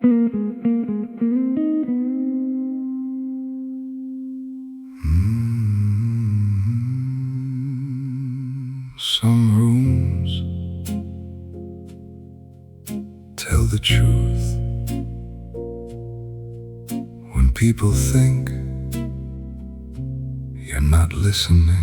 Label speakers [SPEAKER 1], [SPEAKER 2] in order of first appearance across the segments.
[SPEAKER 1] Some rooms tell the truth when people think you're not listening.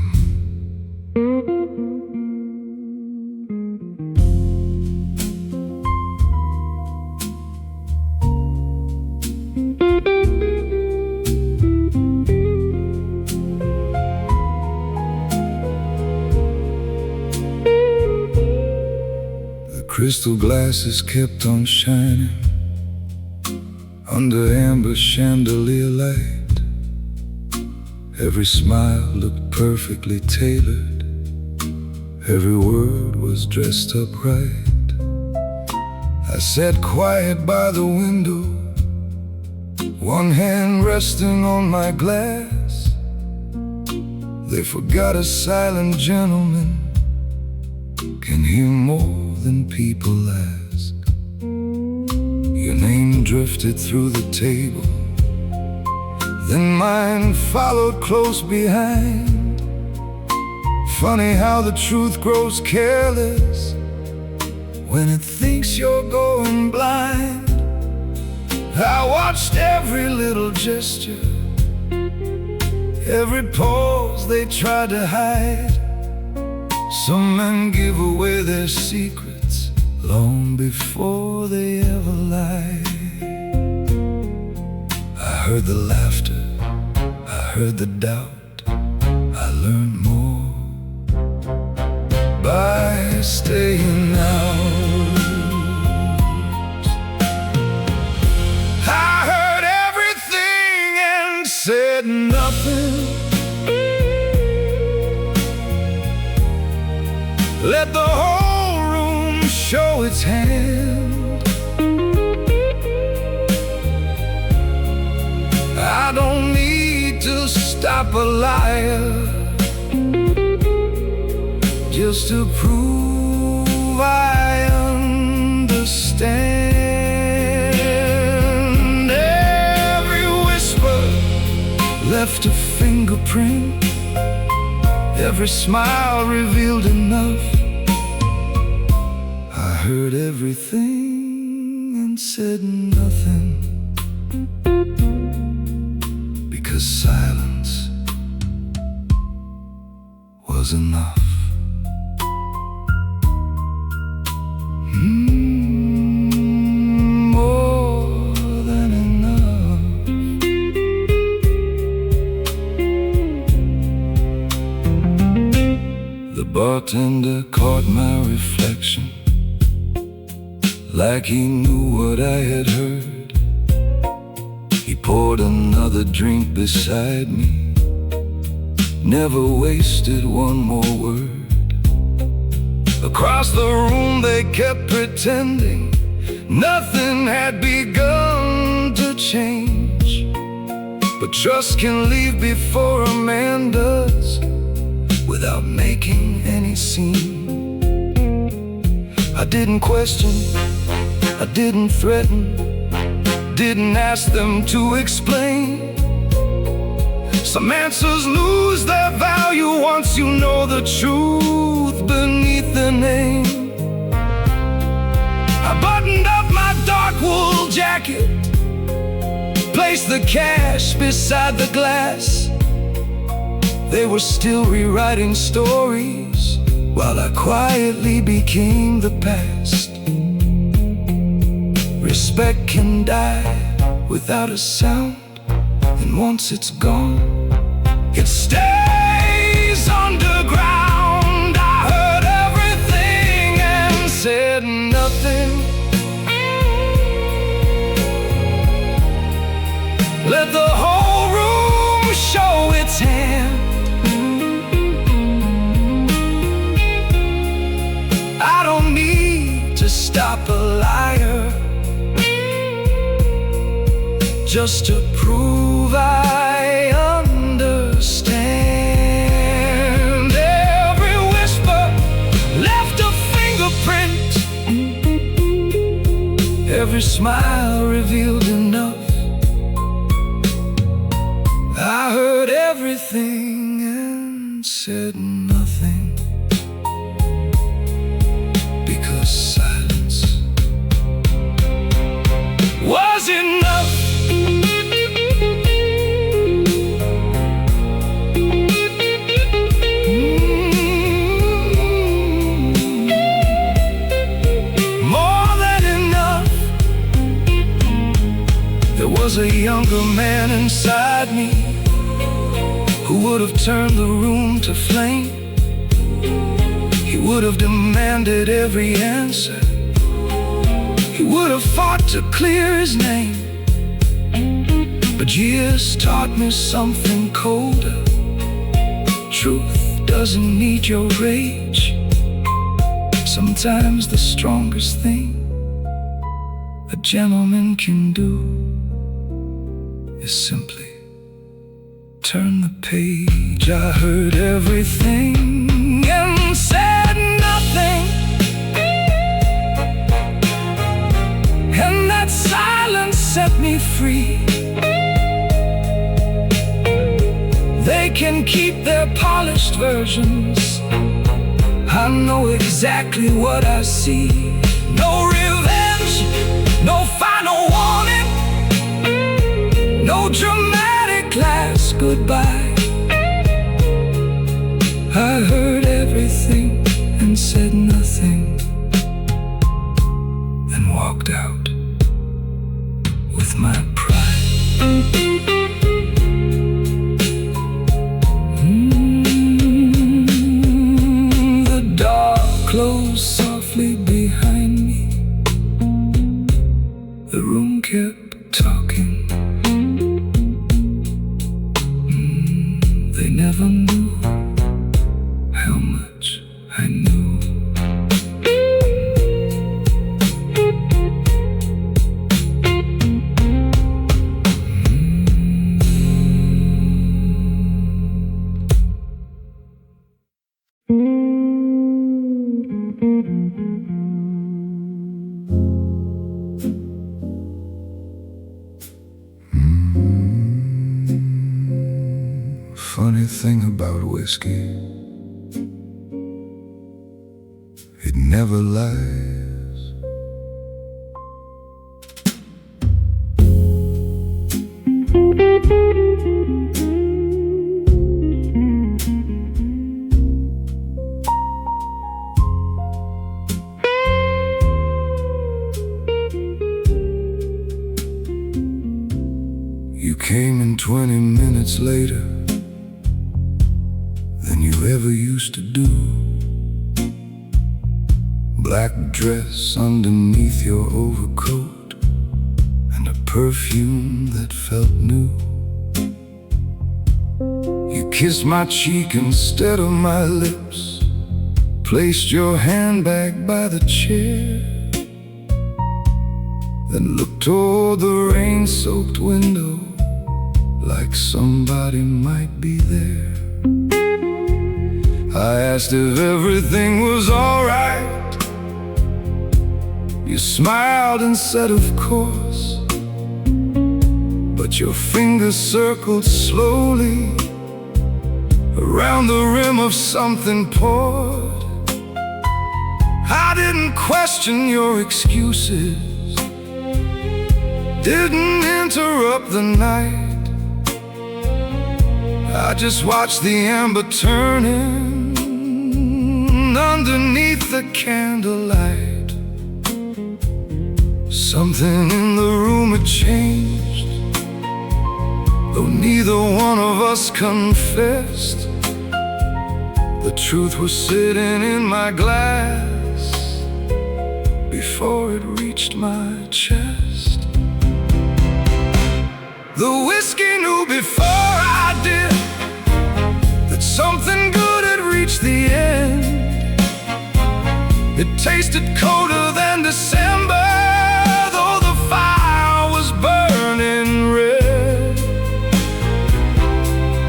[SPEAKER 1] Crystal glasses kept on shining under amber chandelier light. Every smile looked perfectly tailored. Every word was dressed up right. I sat quiet by the window, one hand resting on my glass. They forgot a silent gentleman can hear more than people ask. Your name drifted through the table, then mine followed close behind. Funny how the truth grows careless when it thinks you're going blind. I watched every little gesture, every pose they tried to hide. Some men give away their secrets long before they ever lie. I heard the laughter, I heard the doubt. I learned more by staying out. I heard everything and said nothing. Let the whole room show its hand. I don't need to stop a liar just to prove I understand. Every whisper left a fingerprint. Every smile revealed enough. I heard everything and said nothing, because silence was enough. More than enough. The bartender caught my reflection, like he knew what I had heard. He poured another drink beside me, never wasted one more word. Across the room they kept pretending nothing had begun to change. But trust can leave before a man does, without making any scene. I didn't question, I didn't threaten, didn't ask them to explain. Some answers lose their value once you know the truth beneath their name. I buttoned up my dark wool jacket, placed the cash beside the glass. They were still rewriting stories while I quietly became the past. Respect can die without a sound, and once it's gone, it stays underground. I heard everything and said nothing. Let the whole room show its hand. I don't need to stop a liar just to prove I understand. Every whisper left a fingerprint. Every smile revealed enough. I heard everything and said nothing, because silence was enough. More than enough. There was a younger man inside me who would have turned the room to flame. He would have demanded every answer. He would have fought to clear his name. But years taught me something colder. Truth doesn't need your rage. Sometimes the strongest thing a gentleman can do is simply turn the page. I heard everything and said nothing, and that silence set me free. They can keep their polished versions. I know exactly what I see. No revenge, no final warning, no dramatic last goodbye. I heard everything and said nothing, and walked out with my pride. The door closed softly behind me. The room kept talking. They never knew how much I knew. Funny thing about whiskey, it never lies. You came in 20 minutes later than you ever used to do. Black dress underneath your overcoat, and a perfume that felt new. You kissed my cheek instead of my lips, placed your handbag by the chair, then looked toward the rain-soaked window like somebody might be there. I asked if everything was alright. You smiled and said of course, but your fingers circled slowly around the rim of something poured. I didn't question your excuses, didn't interrupt the night. I just watched the amber turning underneath the candlelight. Something in the room had changed, though neither one of us confessed. The truth was sitting in my glass before it reached my chest. The whiskey knew before I did that something good had reached the end. It tasted colder than December, though the fire was burning red.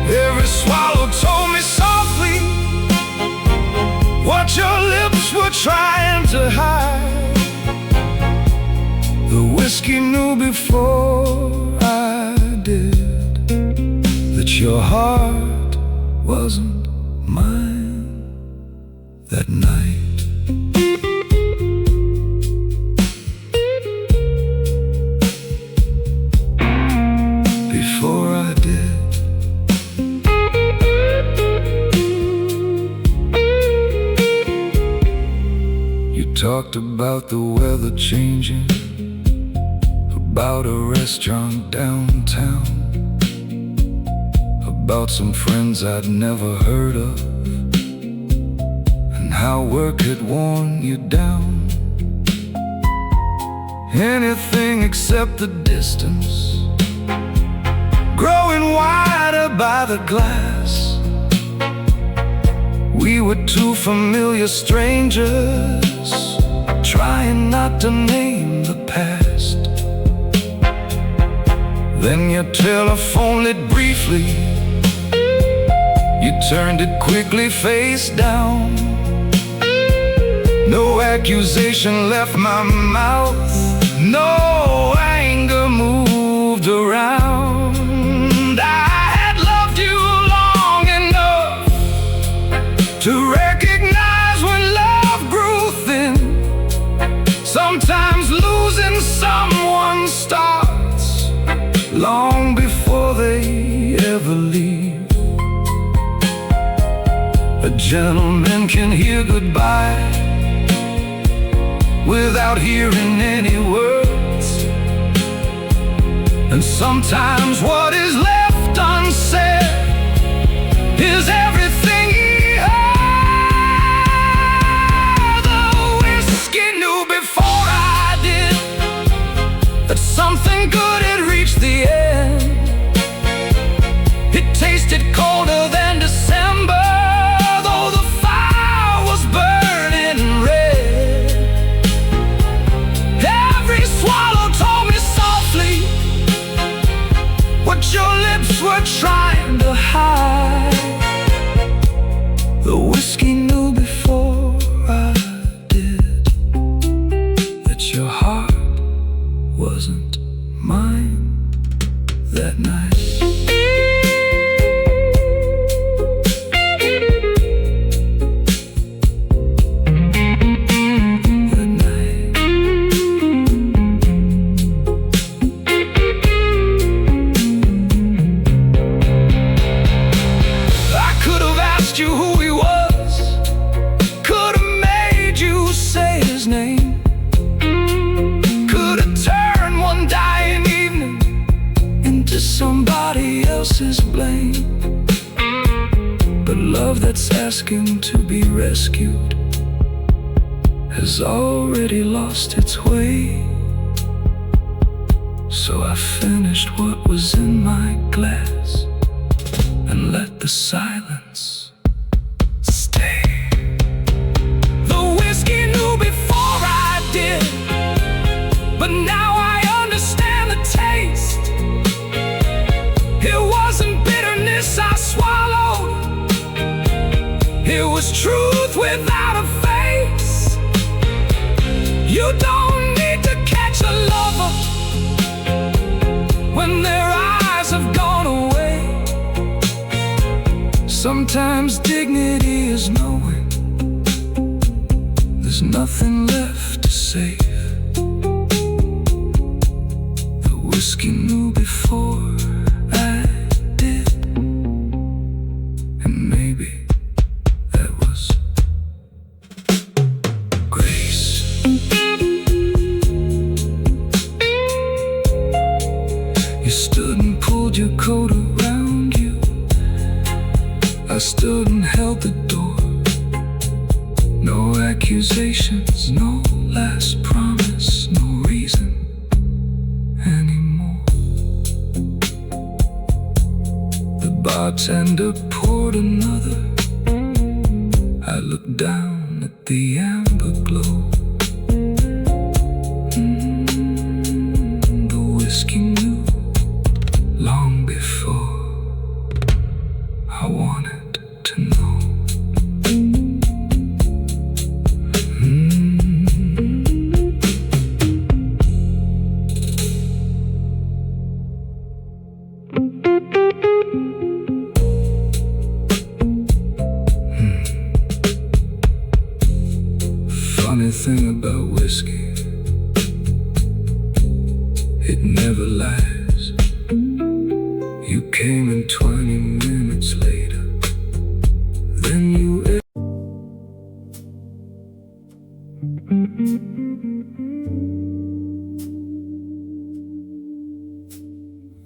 [SPEAKER 1] Every swallow told me softly what your lips were trying to hide. The whiskey knew before I did that your heart wasn't mine that night. Before I did. You talked about the weather changing, about a restaurant downtown, about some friends I'd never heard of, and how work had worn you down. Anything except the distance, growing wider by the glass. We were two familiar strangers, trying not to name the past. Then your telephone lit briefly. You turned it quickly face down. No accusation left my mouth, no anger moved around. I had loved you long enough to recognize when love grew thin. Sometimes losing someone starts long before they ever leave. A gentleman can hear goodbye without hearing any words, and sometimes what is left unsaid is everything he heard. The whiskey knew before I did that something good had reached the end. It tasted colder than December, though the fire was burning red. Every swallow told me softly what your lips were trying to hide. The whiskey knew before I did that your heart wasn't mine that night. You who he was, could have made you say his name, could have turned one dying evening into somebody else's blame. But love that's asking to be rescued has already lost its way. So I finished what was in my glass and let the silence stay. The whiskey knew before I did, but now I understand the taste. It wasn't bitterness I swallowed, it was truth without a face. You don't need to catch a lover when their eyes have gone away. Sometimes dignity is knowing there's nothing left to save. The whiskey knew before I did, and maybe that was grace. You stood and pulled your coat around you. I stood and held the door. No accusations, no last promise, no reason anymore. The bartender poured another. I looked down at the amber glow. The whiskey knew long before I wanted to know. it never lasts. You came in 20 minutes later, then you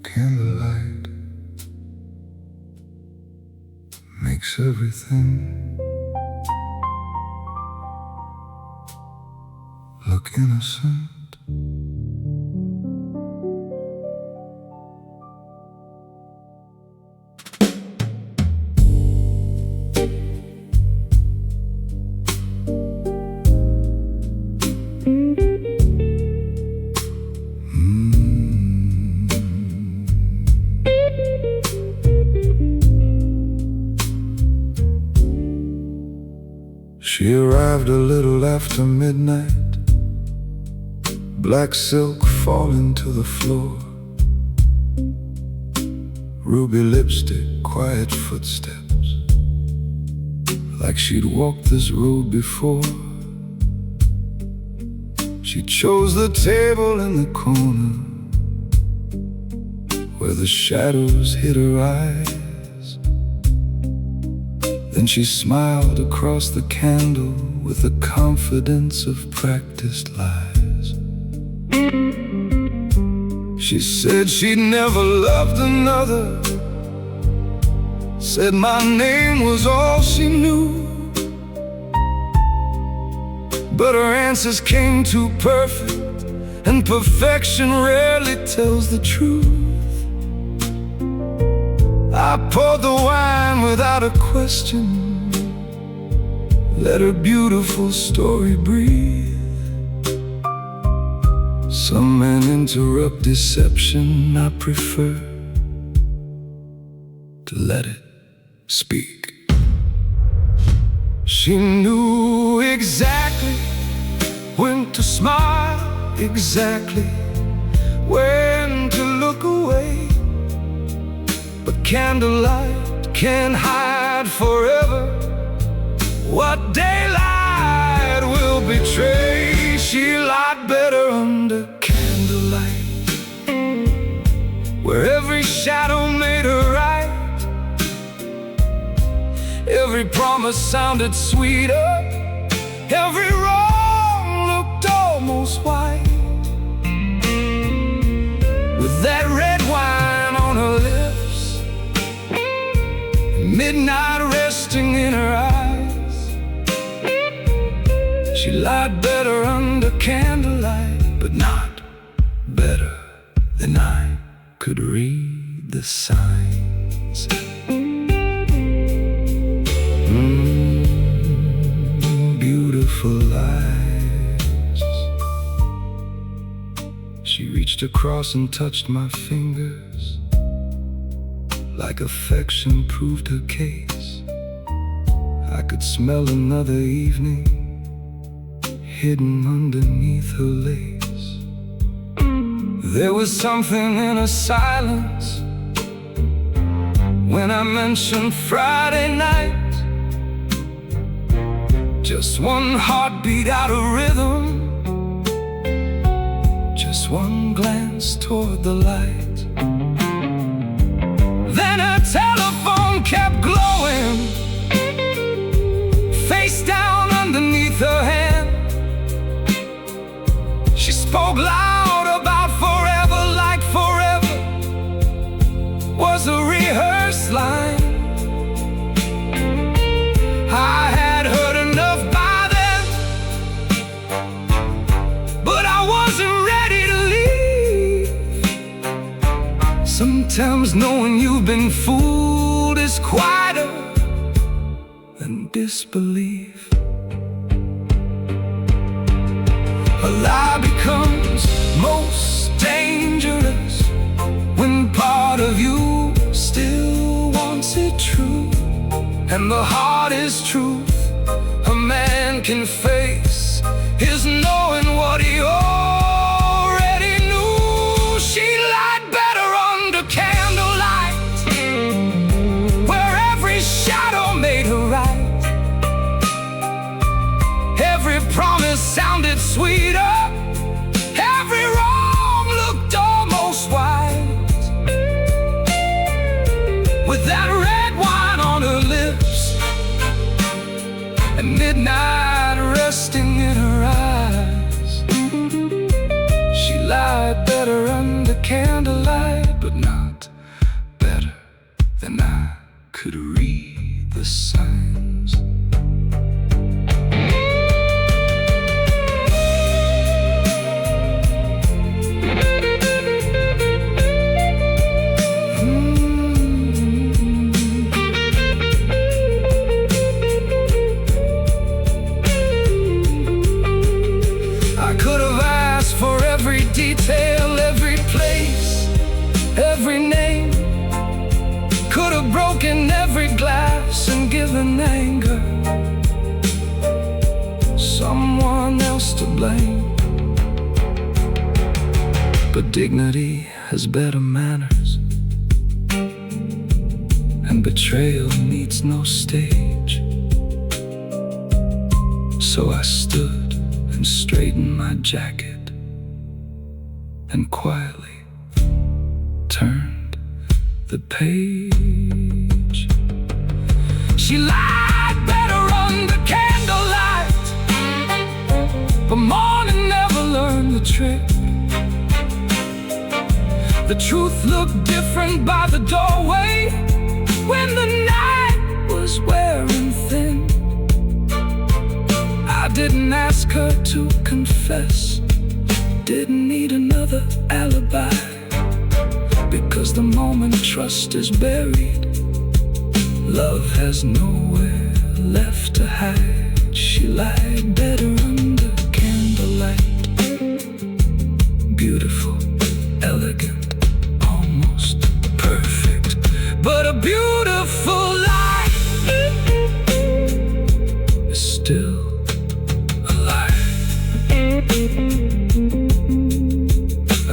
[SPEAKER 1] candlelight makes everything look innocent. She arrived a little after midnight, black silk falling to the floor, ruby lipstick, quiet footsteps, like she'd walked this road before. She chose the table in the corner where the shadows hid her eyes. Then she smiled across the candle with the confidence of practiced lies. She said she'd never loved another, said my name was all she knew, but her answers came too perfect, and perfection rarely tells the truth. I poured the wine without a question, let her beautiful story breathe. Some men interrupt deception, I prefer to let it speak. She knew exactly when to smile, exactly when to look away. But candlelight can't hide forever what daylight will betray. She lied better under candlelight, where every shadow made her right, every promise sounded sweeter, every wrong looked almost white. With that red wine on her lips, midnight resting in her eyes, she lied better under candlelight, but not better than I could read the signs. Beautiful eyes. She reached across and touched my fingers, like affection proved her case. I could smell another evening hidden underneath her lace. There was something in her silence when I mentioned Friday night. Just one heartbeat out of rhythm, just one glance toward the light. Then her telephone kept glowing, face down underneath her hand. She spoke loud about forever, like forever was a rehearsed line. I had heard enough by then, but I wasn't ready to leave. Sometimes knowing you've been fooled is quieter than disbelief. A lie becomes most dangerous when part of you still wants it true. And the heart is truth a man can face, is knowing what he already knew. She lied better under candlelight, where every shadow made her right, every promise sounded sweeter, every wrong looked better under candlelight, but not better than I could read the signs. Detail, every place, every name. Could have broken every glass and given anger someone else to blame. But dignity has better manners, and betrayal needs no stage. So I stood and straightened my jacket and quietly turned the page. She lied better under candlelight, but morning never learned the trick. The truth looked different by the doorway when the night was wearing thin. I didn't ask her to confess, didn't need another alibi, because the moment trust is buried, love has nowhere left to hide. She lied better under candlelight, beautiful, elegant, almost perfect, but a beautiful life is still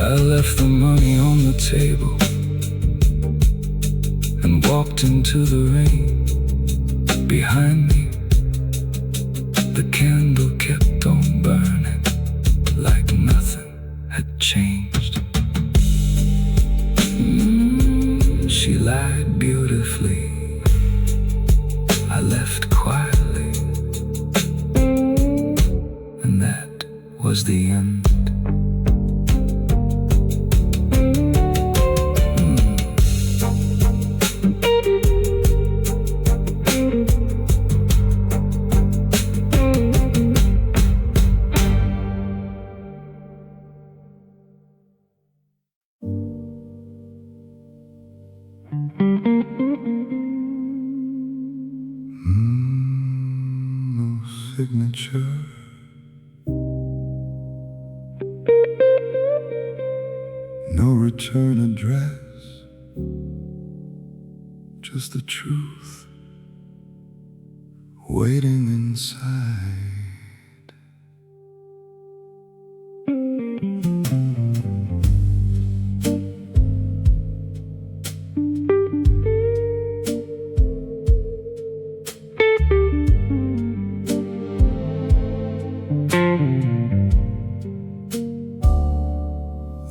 [SPEAKER 1] I left the money on the table and walked into the rain. Behind me, the candle kept on burning like nothing had changed. She lied beautifully, I left quietly, and that was the end. No signature, no return address, just the truth waiting inside.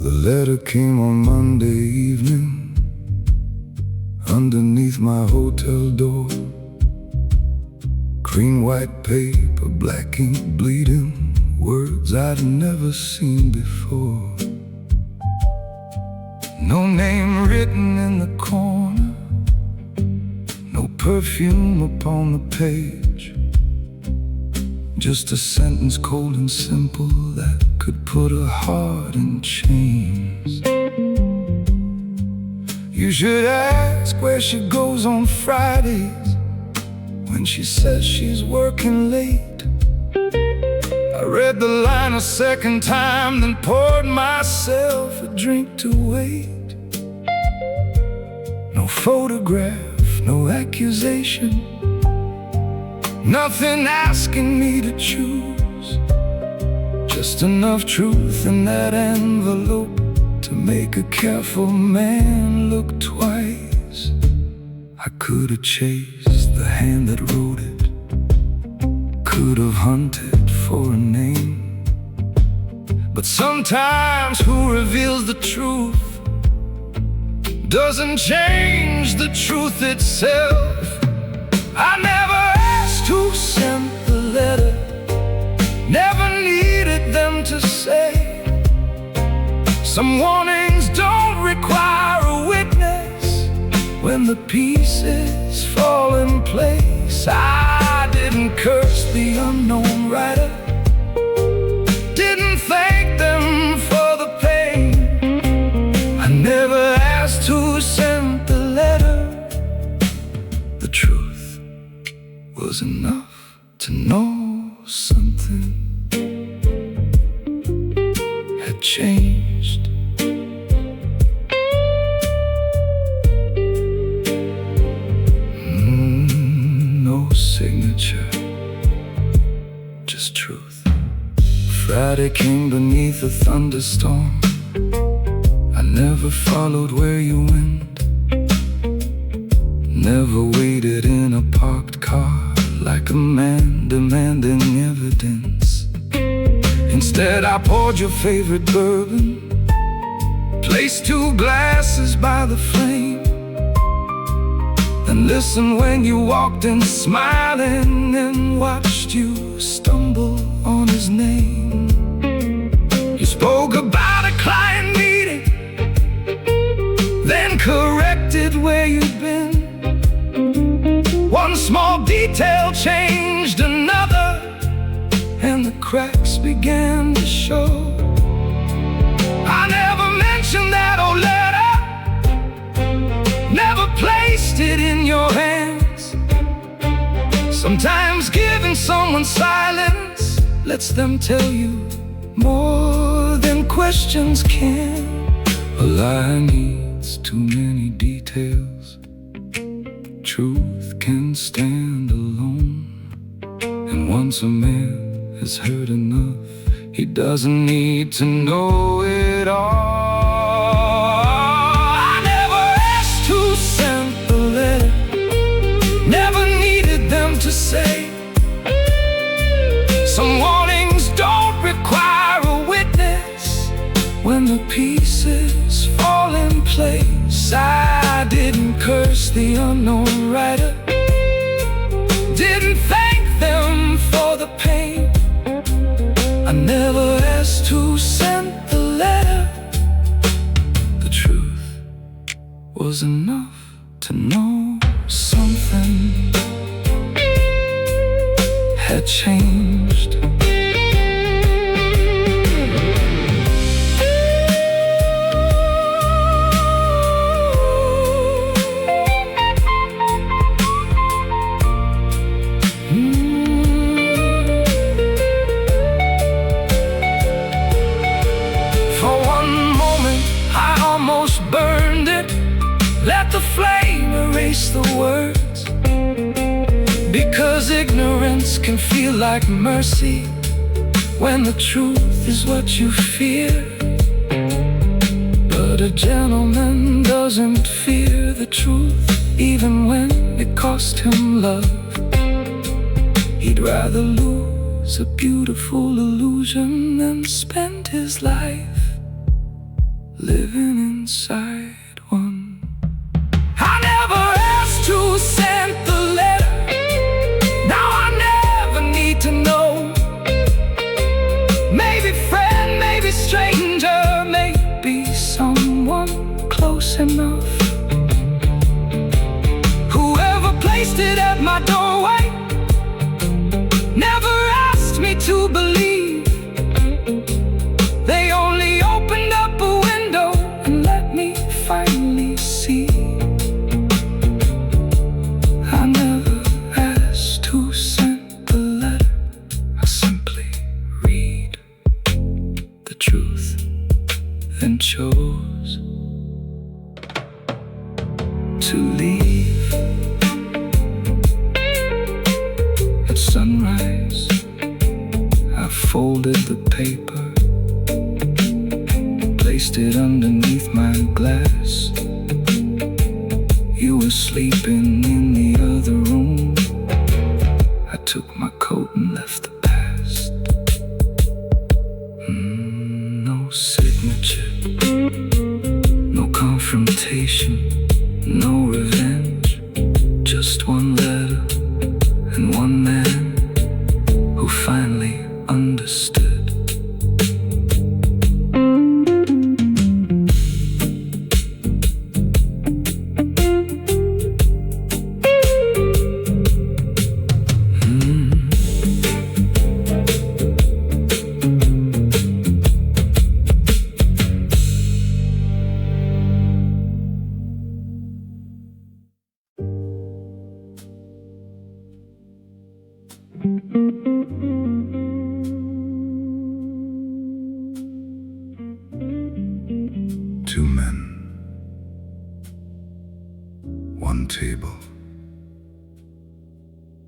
[SPEAKER 1] The letter came on Monday evening, underneath my hotel door. Green white paper, black ink bleeding, words I'd never seen before. No name written in the corner, no perfume upon the page, just a sentence cold and simple that could put a heart in chains. You should ask where she goes on Fridays when she says she's working late. I read the line a second time, then poured myself a drink to wait. No photograph, no accusation, nothing asking me to choose. Just enough truth in that envelope to make a careful man look twice. I could have chased the hand that wrote it, could have hunted for a name, but sometimes who reveals the truth doesn't change the truth itself. I never asked who sent the letter, never needed them to say. Some warnings don't require a witness. When the pieces fall in place, I didn't curse the unknown writer, didn't thank them for the pain. I never asked who sent the letter. The truth was enough to know something had changed. No signature, just truth. Friday came beneath a thunderstorm. I never followed where you went, never waited in a parked car like a man demanding evidence. Instead, I poured your favorite bourbon, placed 2 glasses by the flame, then listened when you walked in smiling, and watched you stumble on his name. You spoke about a client meeting, then corrected where you'd been. One small detail changed another, and the cracks began to show. I never mentioned that old letter, never placed it in your hands. Sometimes giving someone silence lets them tell you more than questions can. A lie needs too many details. Truth can stand alone, and once a man has heard enough, he doesn't need to know it all. I never asked who sent the letter, never needed them to say. Some warnings don't require a witness. When the pieces fall in place, I didn't curse the unknown writer, didn't thank them for the pain. I never asked who sent the letter. The truth was enough to know something had changed. Let the flame erase the words, because ignorance can feel like mercy when the truth is what you fear. But a gentleman doesn't fear the truth, even when it cost him love. He'd rather lose a beautiful illusion than spend his life living inside one. I never asked who sent the letter, now I never need to know. Maybe friend, maybe stranger, maybe someone close enough. Whoever placed it at my doorway never asked me to believe. They only opened up a window and let me finally see. I never asked who sent the letter, I simply read the truth, then chose to leave. At sunrise, I folded the paper, placed it underneath my glass. You were sleeping in the other room. I took my coat and left the past. No signature, no confrontation, no revenge. Just one letter and one man who finally understood. table.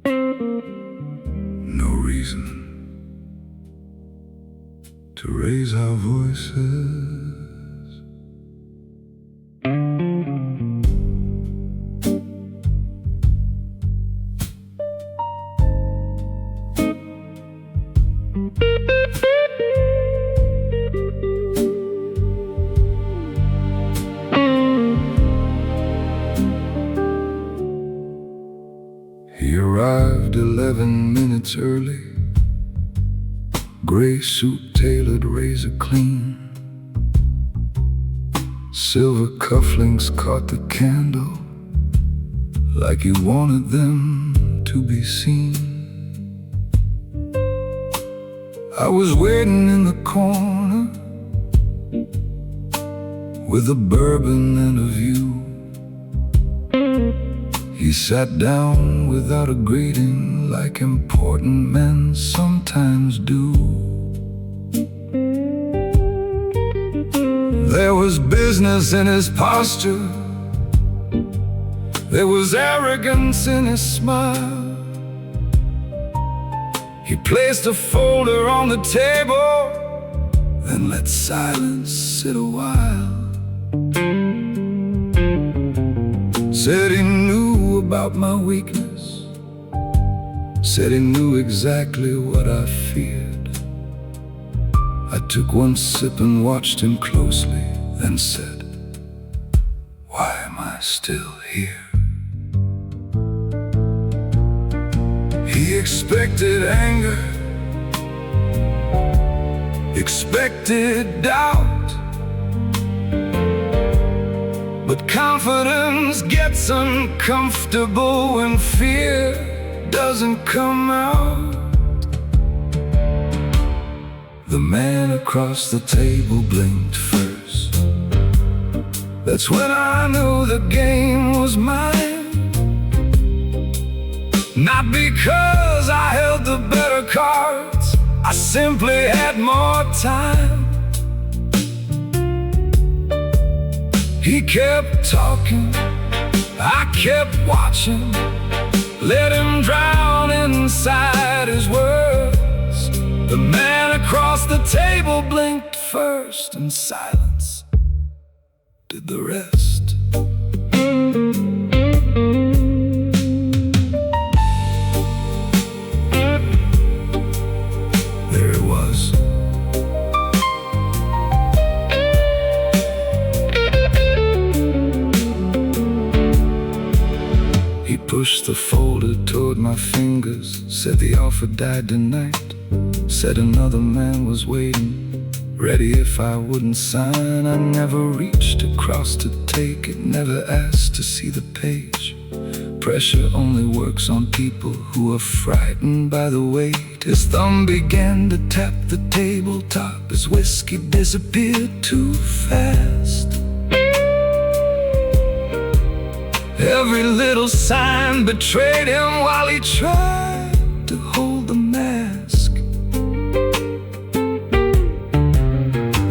[SPEAKER 1] No reason to raise our voices. He arrived 11 minutes early, gray suit tailored, razor clean. Silver cufflinks caught the candle like he wanted them to be seen. I was waiting in the corner with a bourbon and a view. He sat down without a greeting, like important men sometimes do. There was business in his posture, there was arrogance in his smile. He placed a folder on the table, then let silence sit a while. Said he knew about my weakness, said he knew exactly what I feared. I took one sip and watched him closely, then said, "Why am I still here?" He expected anger, expected doubt, but confidence gets uncomfortable when fear doesn't come out. The man across the table blinked first. That's when I knew the game was mine. Not because I held the better cards, I simply had more time. He kept talking, I kept watching, let him drown inside his words. The man across the table blinked first, and silence did the rest. There it was. He pushed the folder toward my fingers, said the offer died tonight, said another man was waiting, ready if I wouldn't sign. I never reached across to take it, never asked to see the page. Pressure only works on people who are frightened by the weight. His thumb began to tap the tabletop as whiskey disappeared too fast. Every little sign betrayed him while he tried to hold the mask.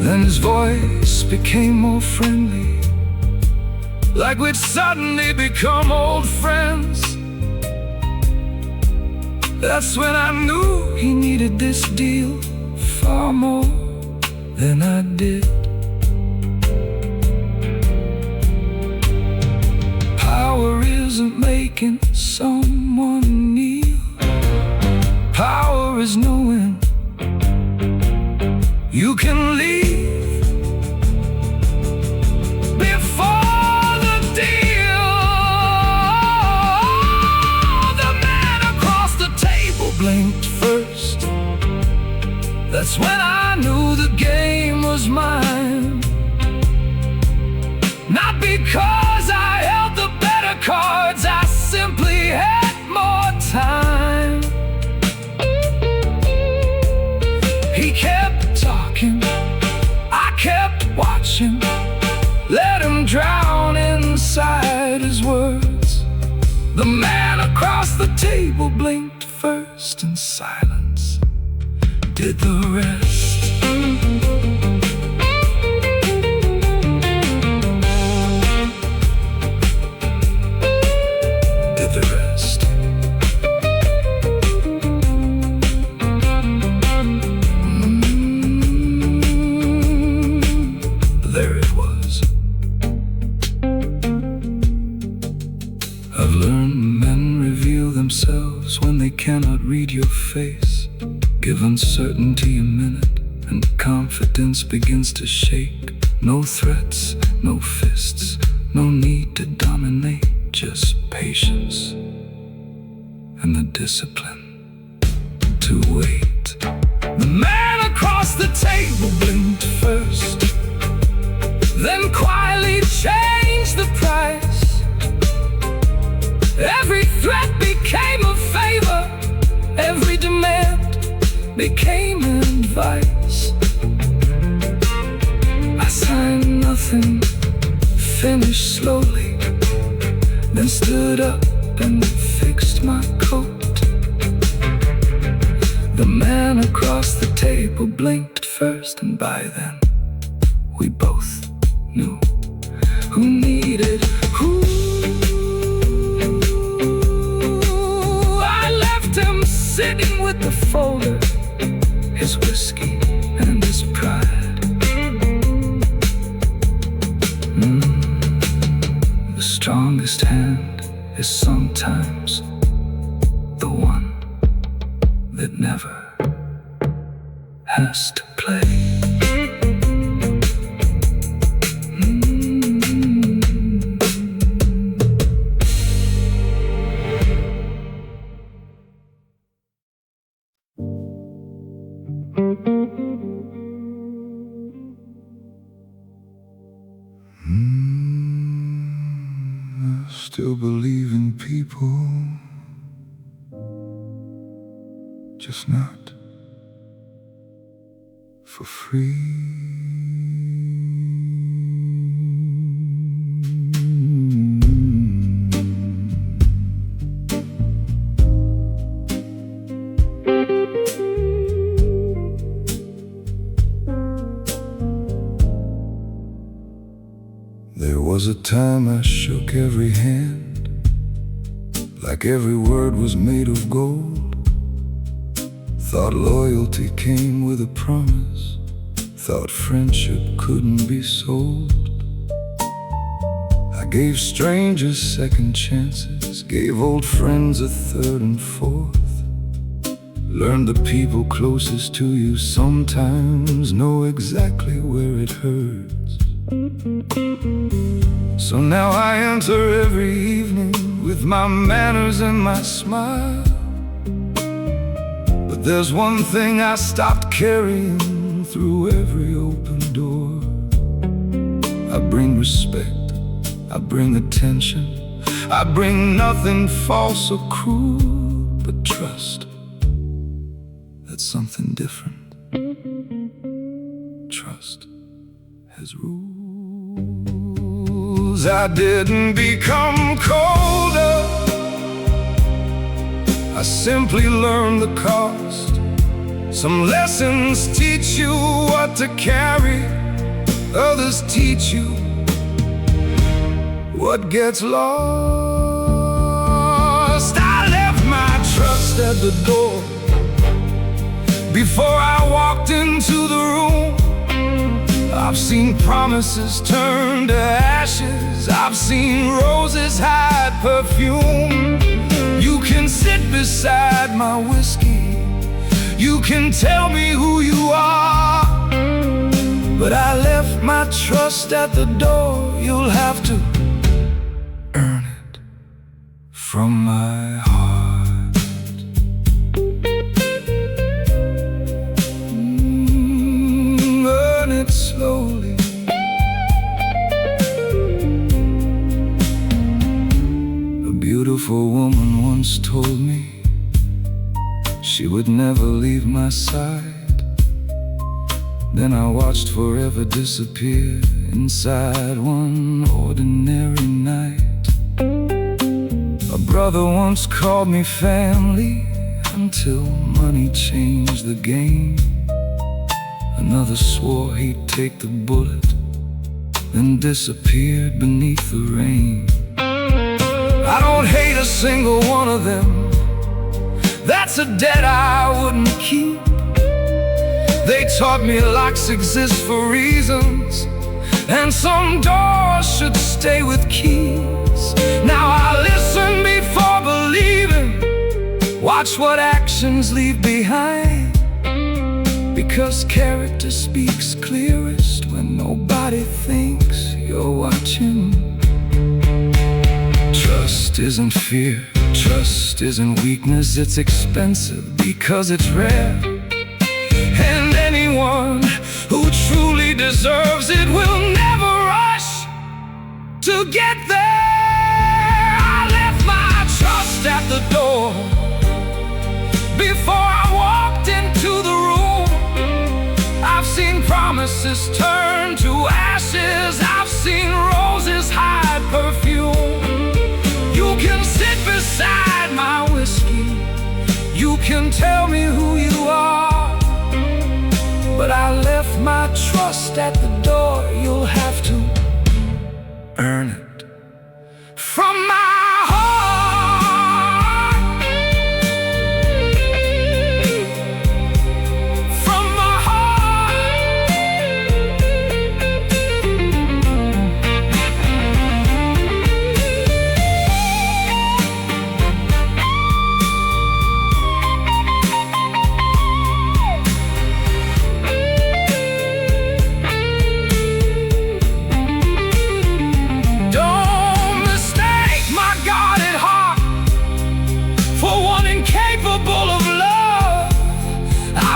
[SPEAKER 1] Then his voice became more friendly, like we'd suddenly become old friends. That's when I knew he needed this deal far more than I did. Power isn't making someone kneel. Power is knowing you can leave before the deal. The man across the table blinked first. That's when I knew the game was mine. Not because I held the better cards, I simply had more time. He kept talking, I kept watching, let him drown inside his words. The man across the table blinked first, and silence did the rest. uncertainty a minute, and confidence begins to shake. No threats, no fists, no need to dominate, just patience and the discipline to wait. The man across the table blinked first, then quietly changed the price. Every threat became a favor, every demand became advice. I signed nothing, finished slowly, then stood up and fixed my coat. The man across the table blinked first, and by then we both knew who needed who. I left him sitting with the folder, his whiskey and his pride. The strongest hand is sometimes the one that never has to play. I still believe in people, just not for free. There was a time I shook every hand, like every word was made of gold. Thought loyalty came with a promise, thought friendship couldn't be sold. I gave strangers second chances, gave old friends a third and fourth. Learned the people closest to you sometimes know exactly where it hurts. So now I enter every evening with my manners and my smile. But there's one thing I stopped carrying through every open door. I bring respect, I bring attention, I bring nothing false or cruel, but trust that something different. Trust has rules. I didn't become colder, I simply learned the cost. Some lessons teach you what to carry, others teach you what gets lost. I left my trust at the door before I walked into the room. I've seen promises turn to ashes, I've seen roses hide perfume. You can sit beside my whiskey, you can tell me who you are, but I left my trust at the door. You'll have to earn it from my heart. Earn it slowly. A beautiful woman once told me she would never leave my side. Then I watched forever disappear inside one ordinary night. A brother once called me family until money changed the game. Another swore he'd take the bullet, then disappeared beneath the rain. I don't hate a single one of them, that's a debt I wouldn't keep. They taught me locks exist for reasons, and some doors should stay with keys. Now I listen before believing, watch what actions leave behind. Because character speaks clearest when nobody thinks you're watching. Trust isn't fear, trust isn't weakness. It's expensive because it's rare. And anyone who truly deserves it will never rush to get there. I left my trust at the door before I walked into the room. I've seen promises turn to ashes. I've seen roses hide perfume. You can sit beside my whiskey, you can tell me who you are, but I left my trust at the door. You'll have to earn it from my heart, from my heart.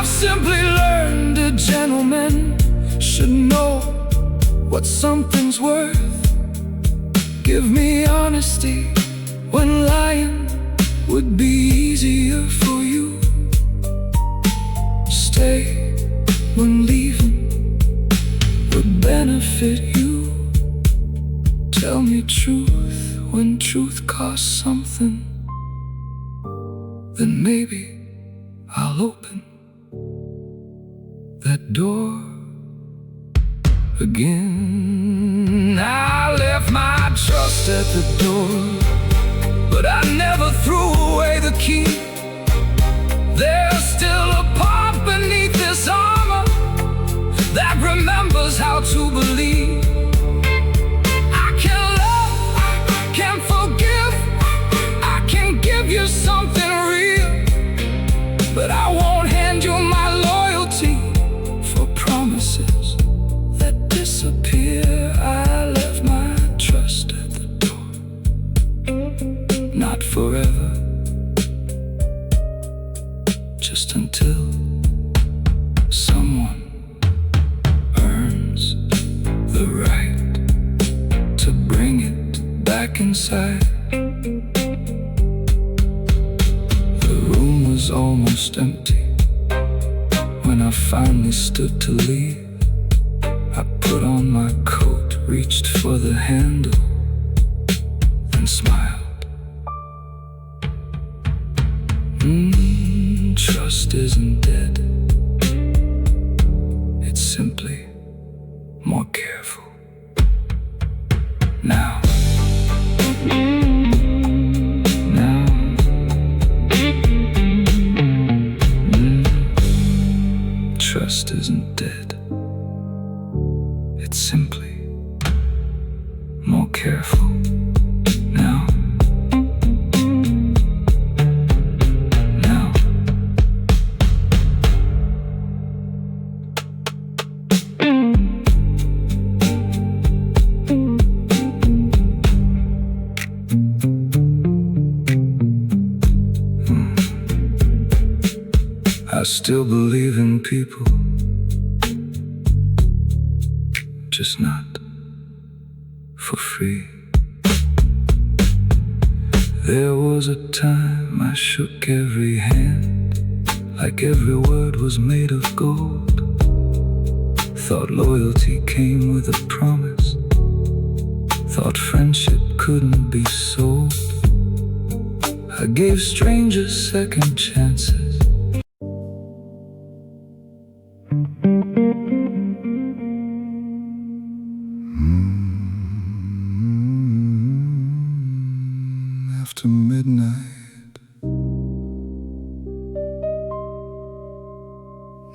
[SPEAKER 1] Simply learned a gentleman should know what something's worth. Give me honesty when lying would be easier for you. Stay when leaving would benefit you. Tell me truth when truth costs something, then maybe I'll open that door again. I left my trust at the door, but I never threw away the key. There's still a part beneath this armor that remembers how to believe. I can love, I can forgive, I can give you something real, but I won't hand you my loyalty for promises that disappear. I left my trust at the door, not forever, just until someone earns the right to bring it back inside. The room was almost empty when I finally stood to leave. I put on my coat, reached for the handle, and smiled. Trust isn't dead, it's simply more careful now. Trust isn't dead, it's simply more careful now. I still believe in people, just not for free. There was a time I shook every hand, like every word was made of gold. Thought loyalty came with a promise, thought friendship couldn't be sold. I gave strangers second chances. After midnight,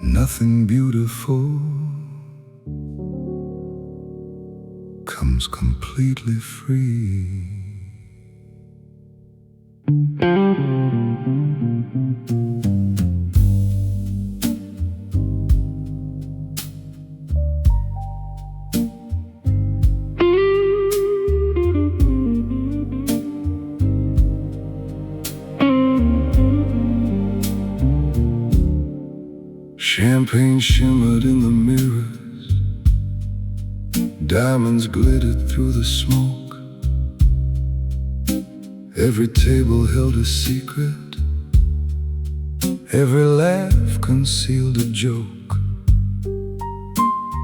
[SPEAKER 1] nothing beautiful comes completely free. Diamonds glittered through the smoke. Every table held a secret. Every laugh concealed a joke.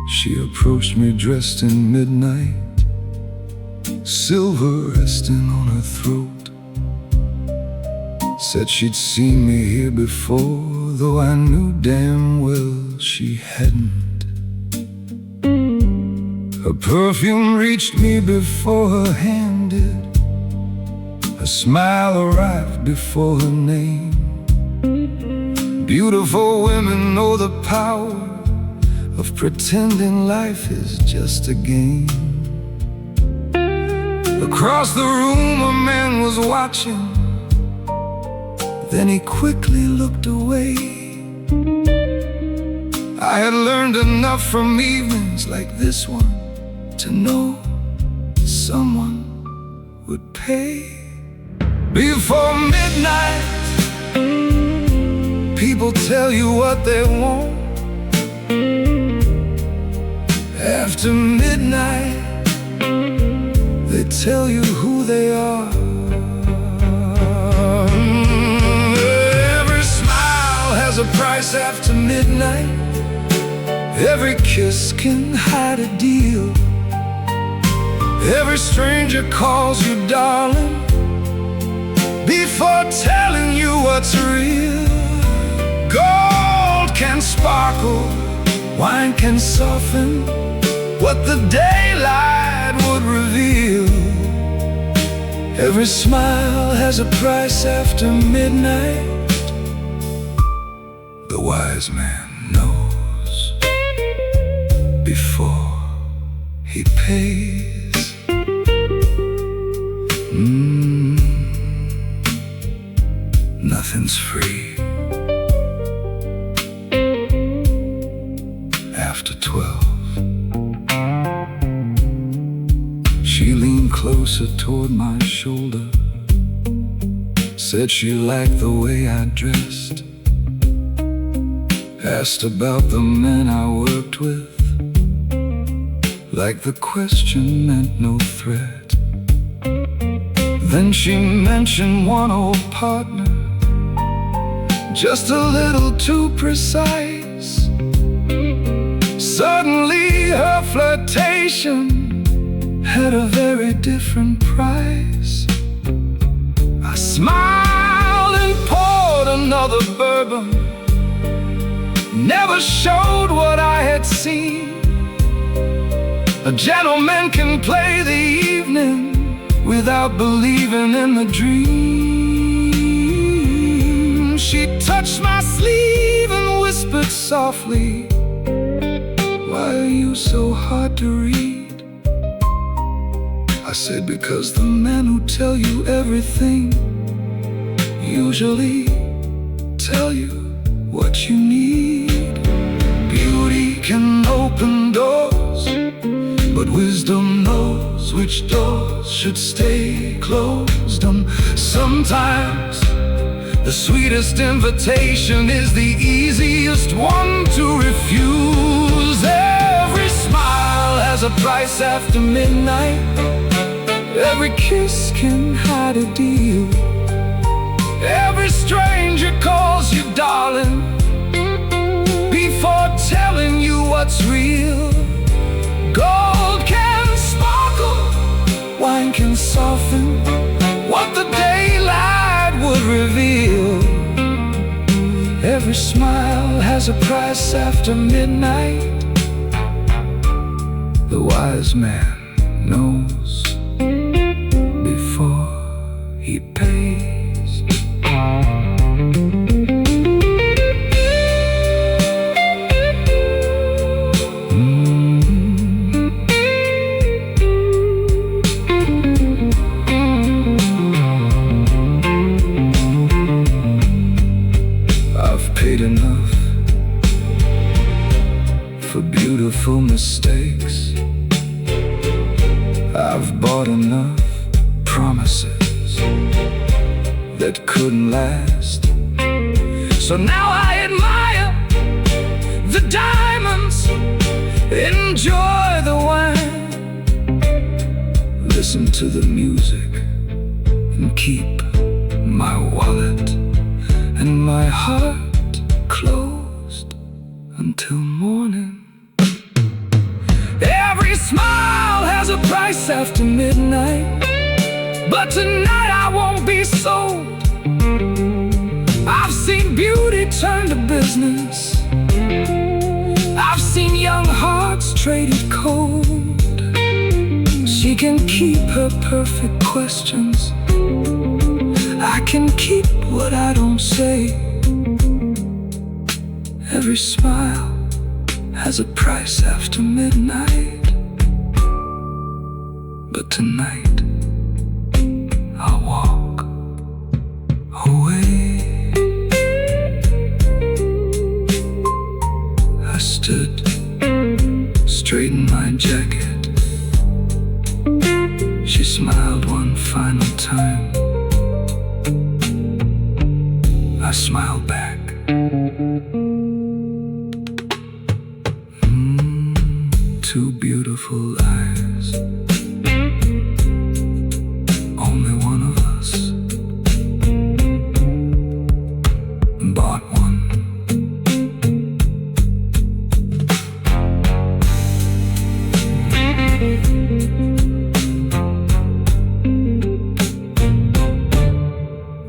[SPEAKER 1] She approached me dressed in midnight, silver resting on her throat. Said she'd seen me here before, though I knew damn well she hadn't. Her perfume reached me before her hand did. Her smile arrived before her name. Beautiful women know the power of pretending life is just a game. Across the room a man was watching, then he quickly looked away. I had learned enough from evenings like this one to know someone would pay. Before midnight, people tell you what they want. After midnight, they tell you who they are. Every smile has a price after midnight. Every kiss can hide a deal. Every stranger calls you darling before telling you what's real. Gold can sparkle, wine can soften what the daylight would reveal. Every smile has a price after midnight. The wise man knows before he pays. Nothing's free after 12. She leaned closer toward my shoulder, said she liked the way I dressed, asked about the men I worked with, like the question meant no threat. Then she mentioned one old partner, just a little too precise. Suddenly her flirtation had a very different price. I smiled and poured another bourbon, never showed what I had seen. A gentleman can play the evening without believing in the dream. She touched my sleeve and whispered softly, "Why are you so hard to read?" I said, "Because the men who tell you everything usually tell you what you need." Beauty can open doors, but wisdom knows which doors should stay closed. And sometimes the sweetest invitation is the easiest one to refuse. Every smile has a price after midnight. Every kiss can hide a deal. Every stranger calls you darling before telling you what's real. Gold can sparkle, wine can soften what the daylight would reveal. Every smile has a price after midnight. The wise man knows before he pays. Enough for beautiful mistakes. I've bought enough promises that couldn't last. So now I admire the diamonds, enjoy the wine, listen to the music and keep my wallet and my heart closed until morning. Every smile has a price after midnight, but tonight I won't be sold. I've seen beauty turn to business. I've seen young hearts traded cold. She can keep her perfect questions. I can keep what I don't say. Every smile has a price after midnight, but tonight I'll walk away. I stood, straightened my jacket. She smiled one final time. I smiled back. Two beautiful eyes. Only one of us bought one.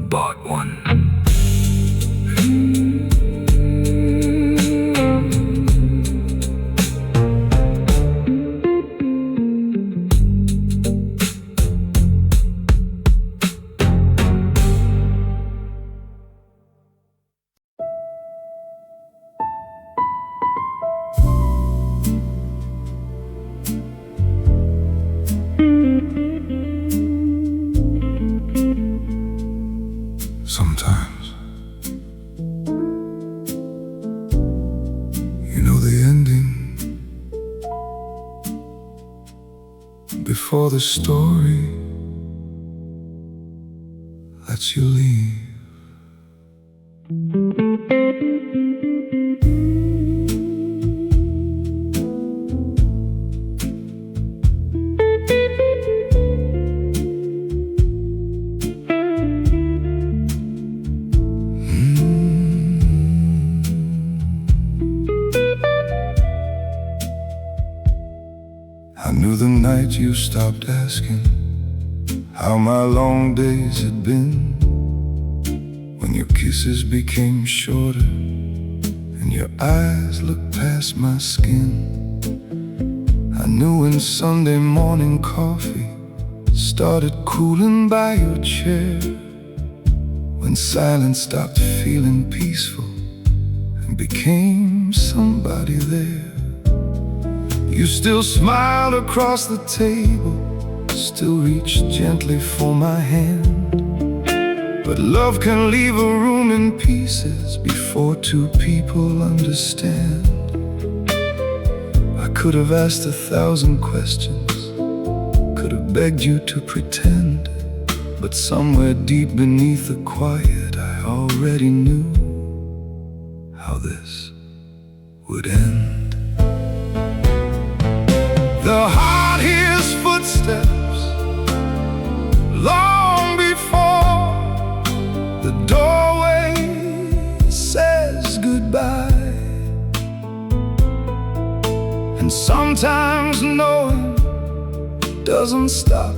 [SPEAKER 1] Bought one. Sometimes, you know the ending before the story lets you leave. I knew the night you stopped asking how my long days had been, when your kisses became shorter and your eyes looked past my skin. I knew when Sunday morning coffee started cooling by your chair, when silence stopped feeling peaceful and became somebody there. You still smiled across the table, still reached gently for my hand. But love can leave a room in pieces before two people understand. I could have asked 1,000 questions, could have begged you to pretend, but somewhere deep beneath the quiet I already knew how this would end. The heart hears footsteps long before the doorway says goodbye. And sometimes knowing doesn't stop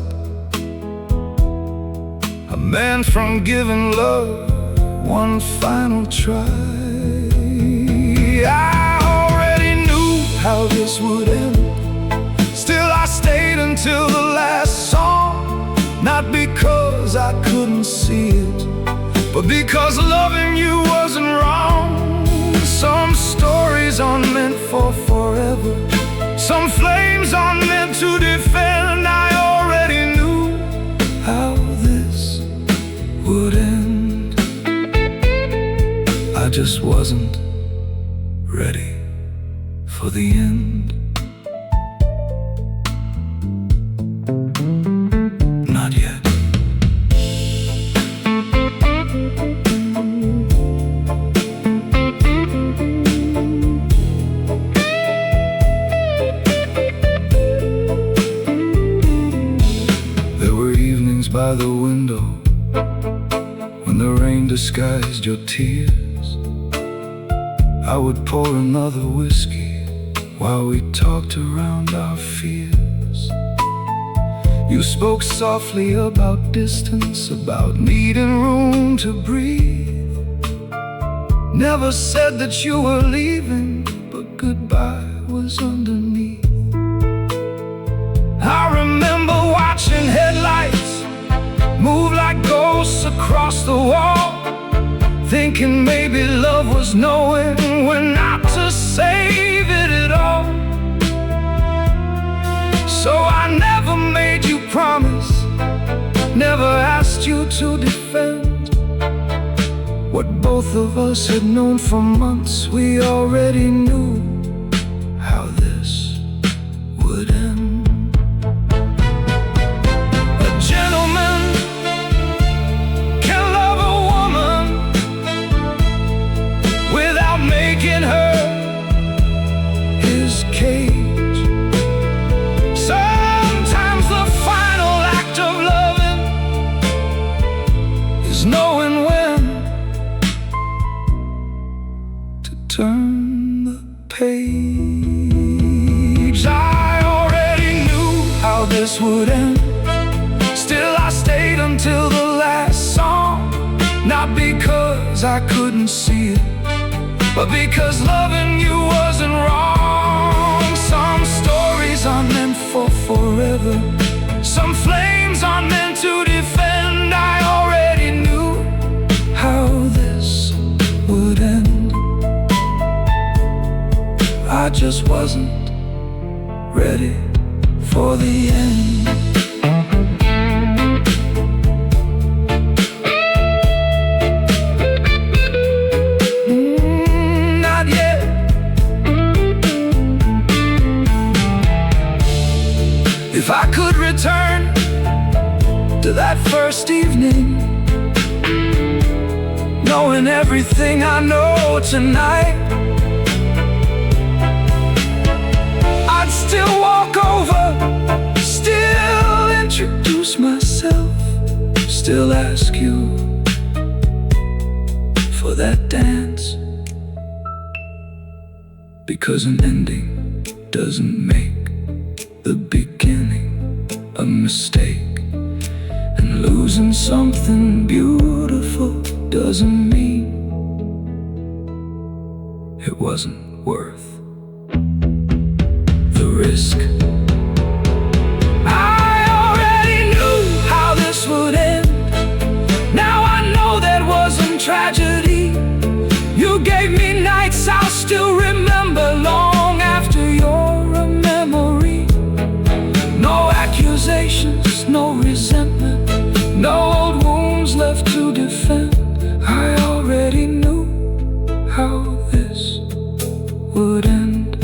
[SPEAKER 1] a man from giving love one final try. I already knew how this would end. Still I stayed until the last song, not because I couldn't see it, but because loving you wasn't wrong. Some stories aren't meant for forever, some flames aren't meant to defend. I already knew how this would end. I just wasn't ready for the end. Not yet. by the window when the rain disguised your tears. I would pour another whiskey while we talked around our fears. You spoke softly about distance, about needing room to breathe. Never said that you were leaving, but goodbye was underneath. I remember watching headlights move like ghosts across the wall, thinking maybe love was knowing when not to save it at all. So I never made you promise, never asked you to defend what both of us had known for months. We already knew how this would end. A gentleman can love a woman without making her his cage. Sometimes the final act of loving is knowing when to turn the page. I already knew how this would end. Still I stayed until the last song, not because I couldn't see it, but because loving you wasn't wrong. Some stories are meant for forever, some flames are meant to defend. I already knew how this would end. I just wasn't ready for the end. Not yet. If I could return to that first evening, knowing everything I know tonight, I'd still walk over, still introduce myself, still ask you for that dance. Because an ending doesn't make the beginning a mistake, and losing something beautiful doesn't mean it wasn't worth the risk. I already knew how this would end. Now I know that wasn't tragedy. You gave me nights I'll still remember long after you're a memory. No accusations, no resentment, no old wounds left to defend. I already knew how this would end,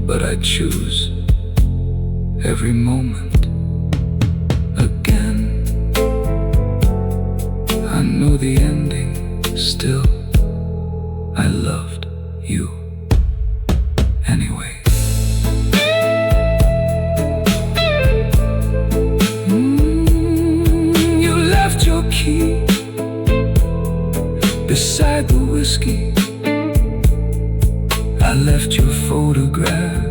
[SPEAKER 1] but I choose every moment again. I know the ending, still I loved you anyway. You left your key beside the whiskey. I left your photograph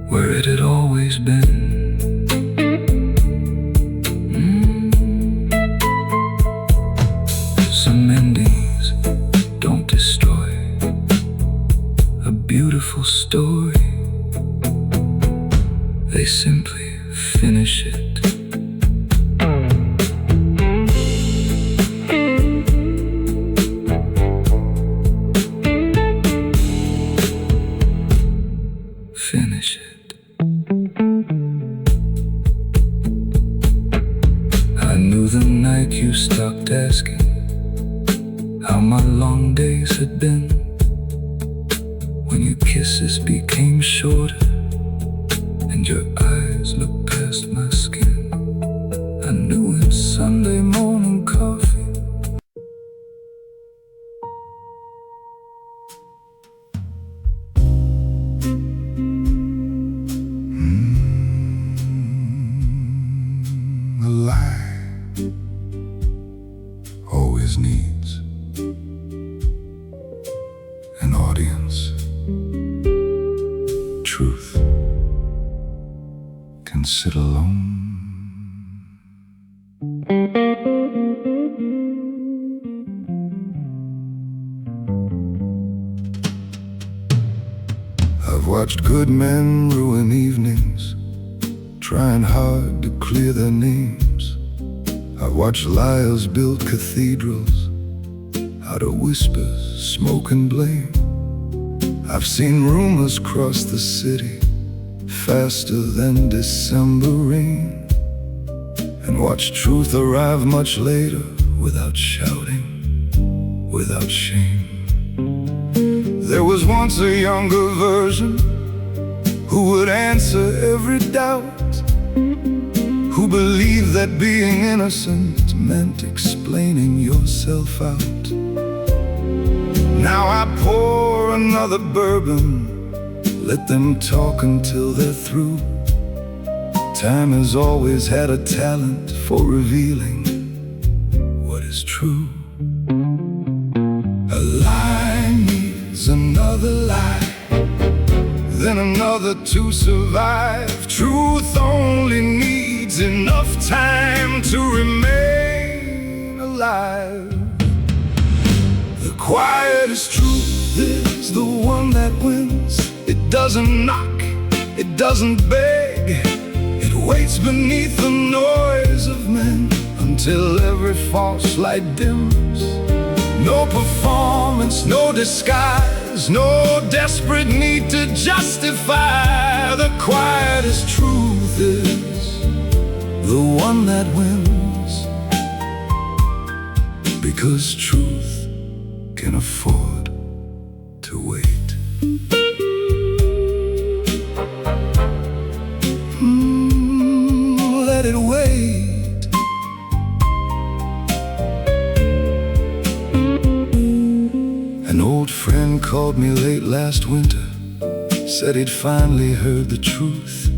[SPEAKER 1] where it had always been. Some endings don't destroy a beautiful story, they simply finish it. Finish it. I knew the night you stopped asking how my long days had been, when your kisses became shorter and your eyes looked past my skin. I knew in Sunday morning coffee can sit alone. I've watched good men ruin evenings, trying hard to clear their names. I've watched liars build cathedrals out of whispers, smoke and blame. I've seen rumors cross the city faster than December rain, and watched truth arrive much later without shouting, without shame. There was once a younger version who would answer every doubt, who believed that being innocent meant explaining yourself out. Now I pour another bourbon, let them talk until they're through. Time has always had a talent for revealing what is true. A lie needs another lie, then another to survive. Truth only needs enough time to remain alive. The quietest truth is the one that wins. It doesn't knock, it doesn't beg, it waits beneath the noise of men until every false light dims. No performance, no disguise, no desperate need to justify. The quietest truth is the one that wins, because truth can afford to wait. Let it wait. An old friend called me late last winter, said he'd finally heard the truth.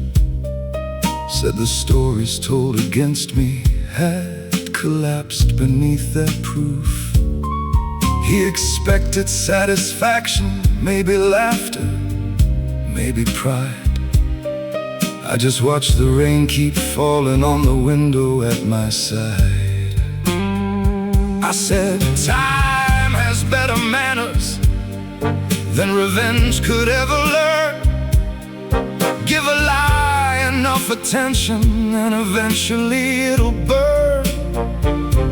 [SPEAKER 1] Said the stories told against me had collapsed beneath their proof. He expected satisfaction, maybe laughter, maybe pride. I just watched the rain keep falling on the window at my side. I said, time has better manners than revenge could ever learn. Give a lie enough attention and eventually it'll burn.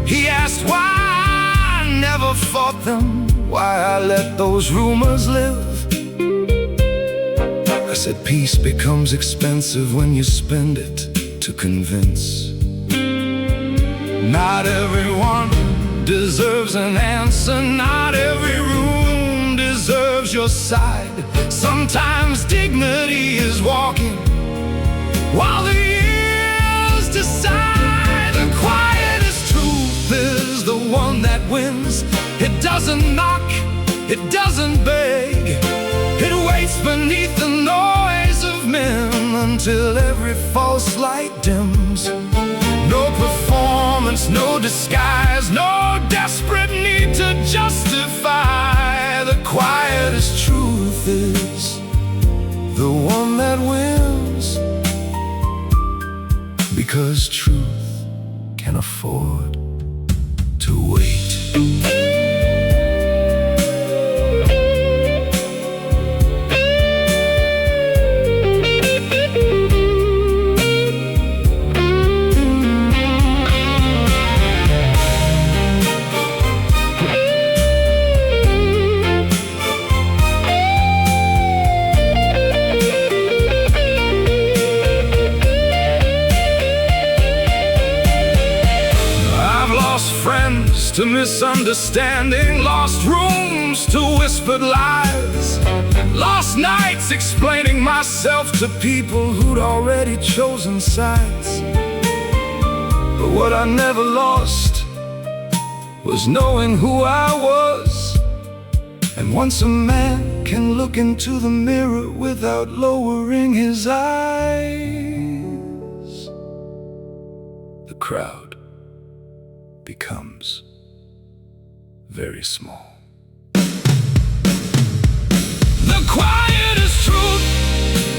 [SPEAKER 1] He asked why I never fought them, why I let those rumors live. I said peace becomes expensive when you spend it to convince. Not everyone deserves an answer, not every room deserves your side. Sometimes dignity is walking while the years decide. The quietest truth is the one that wins. It doesn't knock, it doesn't beg, it waits beneath the noise of men until every false light dims. No performance, no disguise, no desperate need to justify. The quietest truth is the one that wins, because truth can afford to wait. To misunderstanding, lost rooms to whispered lies, lost nights explaining myself to people who'd already chosen sides. But what I never lost was knowing who I was. And once a man can look into the mirror without lowering his eyes, the crowd becomes very small. The quietest truth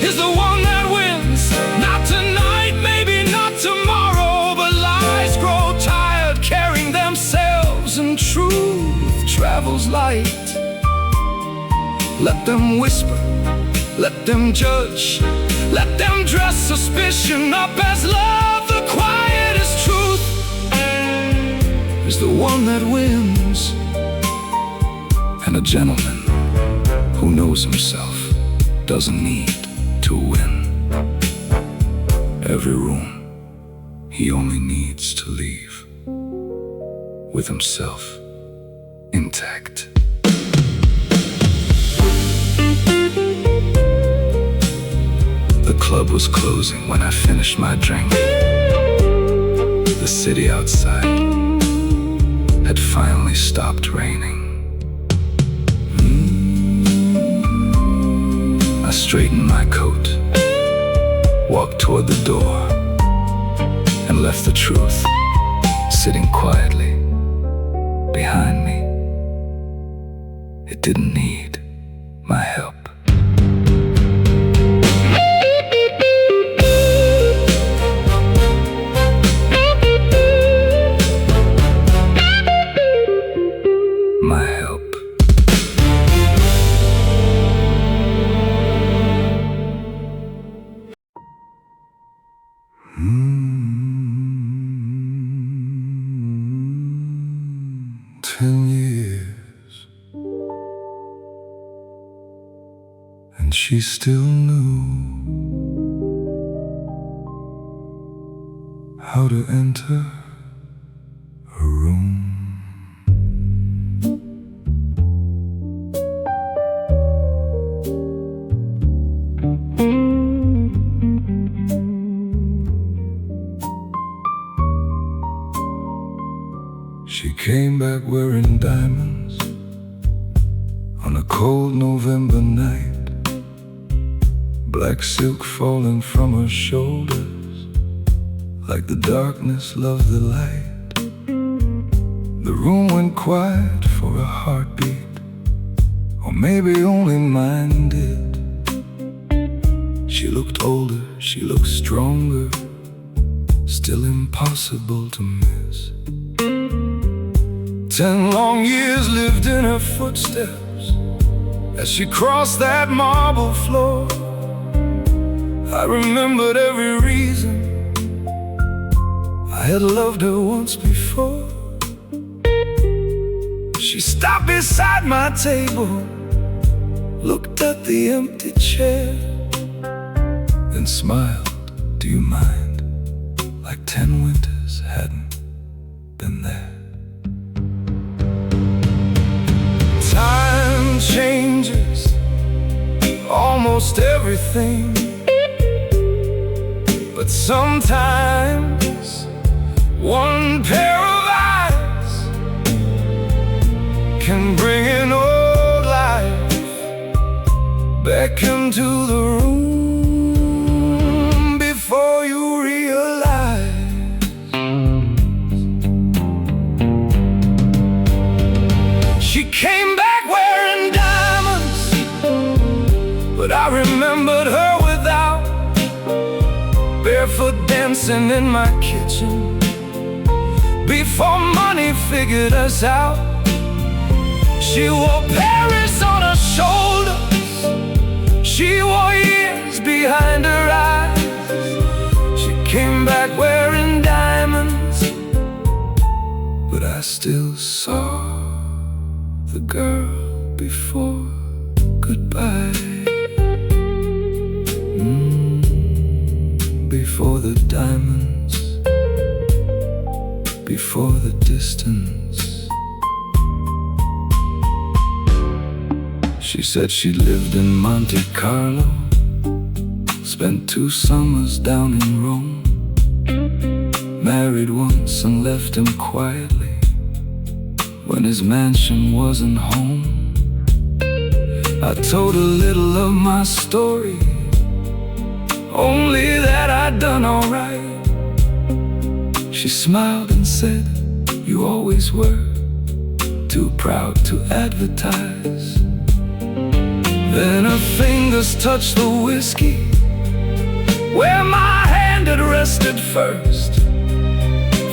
[SPEAKER 1] is the one that wins. Not tonight, Let them whisper, let them judge, let them dress suspicion up as love. The quietest truth is the one that wins. And a gentleman who knows himself doesn't need to win. Every room he only needs to leave with himself intact. The club was closing when I finished my drink. The city outside had finally stopped raining. I straightened my coat, walked toward the door, and left the truth sitting quietly behind me. It didn't need my help. My help. Ten years, and she still knew how to enter a room. She came back wearing diamonds on a cold November night, black silk falling from her shoulders, like the darkness loved the light. The room went quiet for a heartbeat, or maybe only mine did. She looked older, she looked stronger, still impossible to miss. 10 long years lived in her footsteps as she crossed that marble floor. I remembered every reason I had loved her once before. She stopped beside my table, looked at the empty chair, then smiled. Do you mind? Like 10 winters hadn't been there. Time changes almost everything, but sometimes one pair of eyes can bring an old life back into the room before you realize. She came back wearing diamonds, but I remembered her without. Barefoot dancing in my kitchen before money figured us out. She wore Paris on her shoulders, she wore years behind her eyes. She came back wearing diamonds, but I still saw the girl before goodbye. Before the diamonds, before the distance. She said she lived in Monte Carlo, spent 2 summers down in Rome, married once and left him quietly when his mansion wasn't home. I told a little of my story, only that I'd done alright. She smiled and said, you always were too proud to advertise. Then her fingers touched the whiskey where my hand had rested first.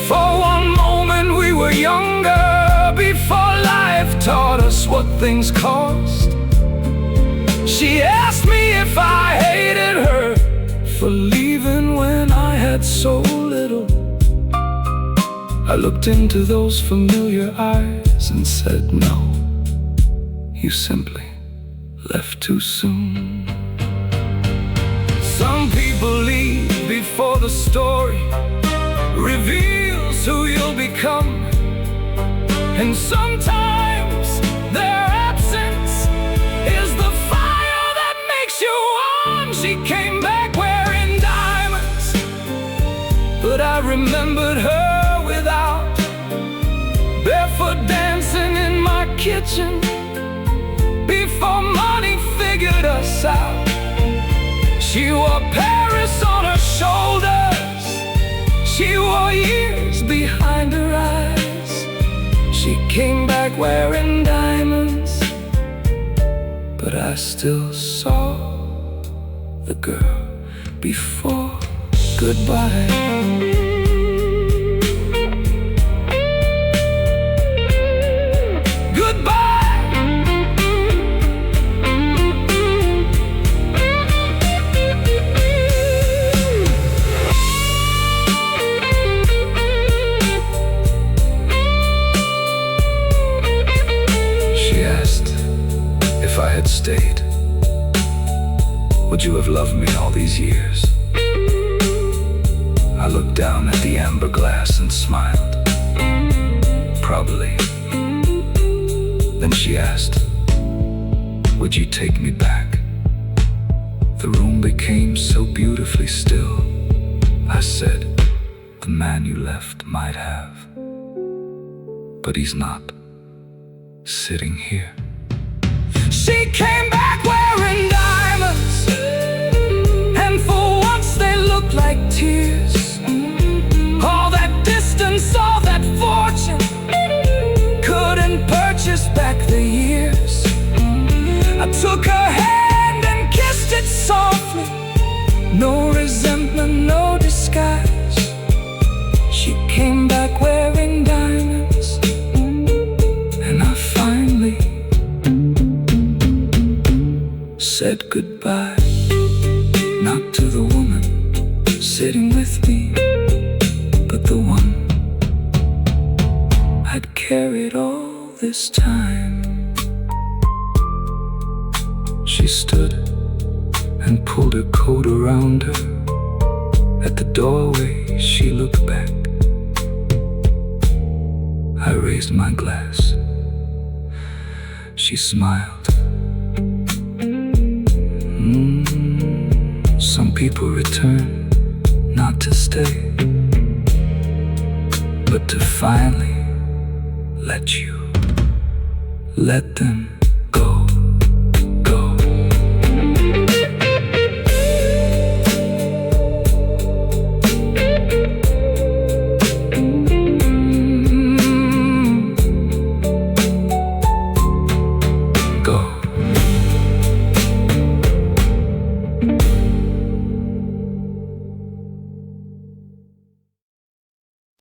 [SPEAKER 1] For one moment we were younger, before life taught us what things cost. She asked me if I hated her for leaving when I had so little. I looked into those familiar eyes and said, no, you simply left too soon. Some people leave before the story reveals who you'll become, and sometimes their absence is the fire that makes you warm. She came back wearing diamonds, but I remembered her without. Barefoot dancing in my kitchen before money figured us out. She wore Paris on her shoulders, she wore years behind her eyes. She came back wearing diamonds, but I still saw the girl before goodbye. If I had stayed, would you have loved me all these years? I looked down at the amber glass and smiled. Probably. Then she asked, would you take me back? The room became so beautifully still. I said, the man you left might have, but he's not sitting here. She came back wearing diamonds, and for once they looked like tears. All that distance, all that fortune couldn't purchase back the years. I took her hand and kissed it softly, no resentment, no disguise. She came back wearing diamonds, and I finally said goodbye, not to the woman sitting with me, but the one I'd carried all this time. She stood and pulled her coat around her. At the doorway she looked back. I raised my glass. She smiled. Some people return, not to stay, but to finally let you let them